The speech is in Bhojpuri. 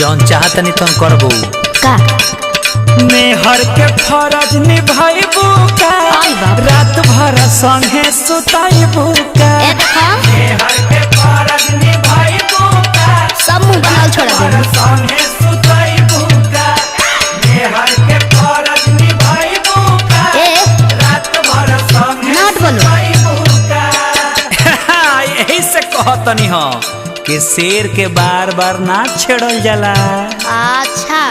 जौन चाहतनी तुम करबू का मेहर के फरज निभाइबू का रात भर संगे सुताइबू का मेहर के फरज निभाइबू का सब मुंह बनाल छोड़ा दे संगे सुताइबू का मेहर के फरज निभाइबू का रात भर संगे सुताइबू का यही से कहतनी हो कि शेर के बार बार ना छेड़ल जाला। अच्छा